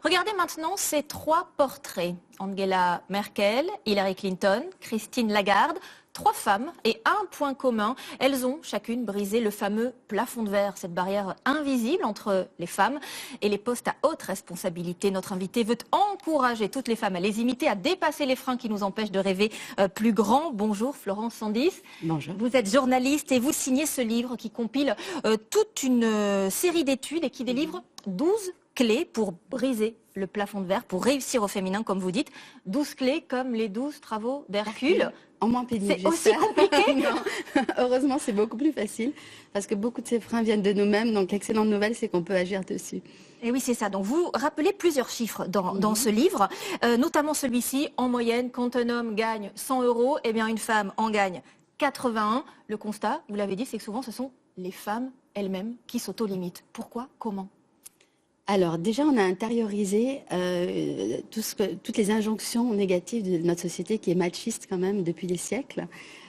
Regardez maintenant ces 3 portraits. Angela Merkel, Hillary Clinton, Christine Lagarde. 3 femmes et un point commun. Elles ont chacune brisé le fameux plafond de verre, cette barrière invisible entre les femmes et les postes à haute responsabilité. Notre invité veut encourager toutes les femmes à les imiter, à dépasser les freins qui nous empêchent de rêver plus grand. Bonjour Florence Sandis. Bonjour. Vous êtes journaliste et vous signez ce livre qui compile toute une série d'études et qui délivre 12 clés pour briser le plafond de verre, pour réussir au féminin, comme vous dites. 12 clés comme les 12 travaux d'Hercule. En moins pénible, c'est aussi compliqué. Non, heureusement, c'est beaucoup plus facile parce que beaucoup de ces freins viennent de nous-mêmes. Donc, l'excellente nouvelle, c'est qu'on peut agir dessus. Et oui, c'est ça. Donc, vous rappelez plusieurs chiffres dans ce livre, notamment celui-ci. En moyenne, quand un homme gagne 100 €, eh bien, une femme en gagne 81. Le constat, vous l'avez dit, c'est que souvent, ce sont les femmes elles-mêmes qui s'auto-limitent. Pourquoi? Comment? Alors déjà, on a intériorisé toutes les injonctions négatives de notre société qui est machiste quand même depuis des siècles.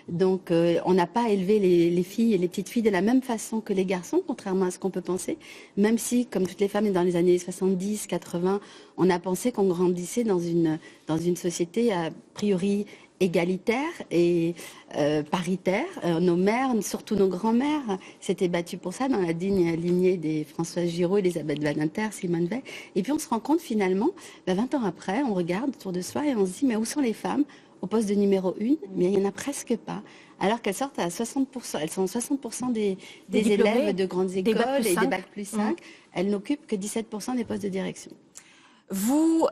Donc on n'a pas élevé les filles et les petites filles de la même façon que les garçons, contrairement à ce qu'on peut penser. Même si, comme toutes les femmes dans les années 70, 80, on a pensé qu'on grandissait dans une société a priori égalitaire et paritaire. Nos mères, surtout nos grands-mères, s'étaient battues pour ça dans la digne lignée des Françoise Giraud, Elisabeth Badinter, Simone Veil. Et puis on se rend compte finalement, 20 ans après, on regarde autour de soi et on se dit mais où sont les femmes au poste de numéro 1? Mais il n'y en a presque pas. Alors qu'elles sortent à 60%, elles sont 60% des élèves de grandes écoles et des bacs plus 5. Elles n'occupent que 17% des postes de direction. Vous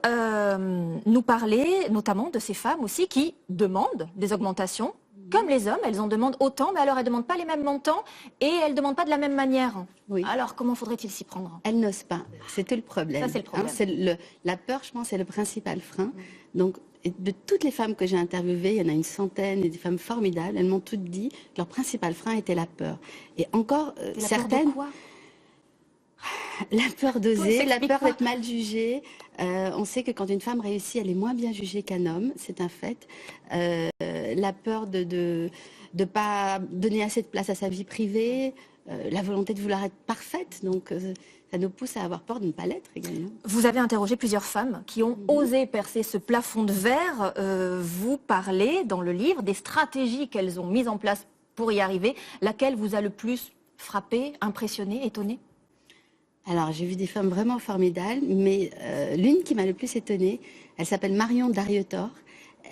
nous parlez notamment de ces femmes aussi qui demandent des augmentations. Comme les hommes, elles en demandent autant, mais alors elles ne demandent pas les mêmes montants et elles ne demandent pas de la même manière. Oui. Alors comment faudrait-il s'y prendre? Elles n'osent pas, c'est tout le problème. Ça, c'est le problème. La peur, je pense, c'est le principal frein. Donc, de toutes les femmes que j'ai interviewées, il y en a une centaine, et des femmes formidables, elles m'ont toutes dit que leur principal frein était la peur. Et encore, certaines... Peur de quoi? La peur d'oser, la peur d'être mal jugée. On sait que quand une femme réussit, elle est moins bien jugée qu'un homme, c'est un fait. La peur de pas donner assez de place à sa vie privée, la volonté de vouloir être parfaite. Donc ça nous pousse à avoir peur de ne pas l'être également. Vous avez interrogé plusieurs femmes qui ont osé percer ce plafond de verre. Vous parlez dans le livre des stratégies qu'elles ont mises en place pour y arriver. Laquelle vous a le plus frappé, impressionné, étonné? Alors, j'ai vu des femmes vraiment formidables, mais l'une qui m'a le plus étonnée, elle s'appelle Marion Darietor.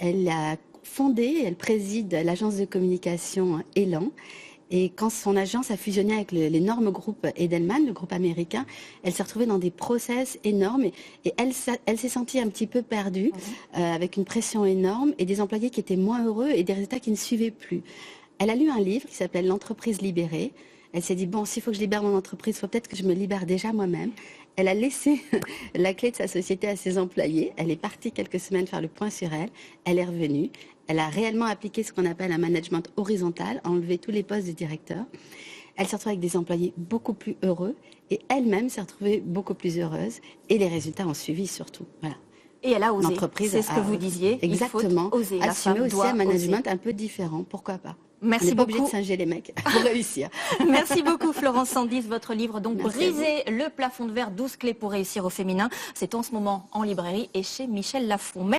Elle a fondé, elle préside l'agence de communication Elan. Et quand son agence a fusionné avec l'énorme groupe Edelman, le groupe américain, elle s'est retrouvée dans des process énormes et elle s'est sentie un petit peu perdue, avec une pression énorme et des employés qui étaient moins heureux et des résultats qui ne suivaient plus. Elle a lu un livre qui s'appelle L'entreprise libérée. Elle s'est dit, bon, s'il faut que je libère mon entreprise, il faut peut-être que je me libère déjà moi-même. Elle a laissé la clé de sa société à ses employés. Elle est partie quelques semaines faire le point sur elle. Elle est revenue. Elle a réellement appliqué ce qu'on appelle un management horizontal, enlevé tous les postes de directeur. Elle s'est retrouvée avec des employés beaucoup plus heureux et elle-même s'est retrouvée beaucoup plus heureuse. Et les résultats ont suivi surtout. Voilà. Et elle a osé. C'est ce que vous disiez. Exactement. Il faut oser. Assumer aussi un management oser. Un peu différent. Pourquoi pas? Merci On n'est pas beaucoup. obligé de singer les mecs pour réussir. Merci beaucoup Florence Sandis. Votre livre, donc Briser le plafond de verre, 12 clés pour réussir au féminin. C'est en ce moment en librairie et chez Michel Lafon.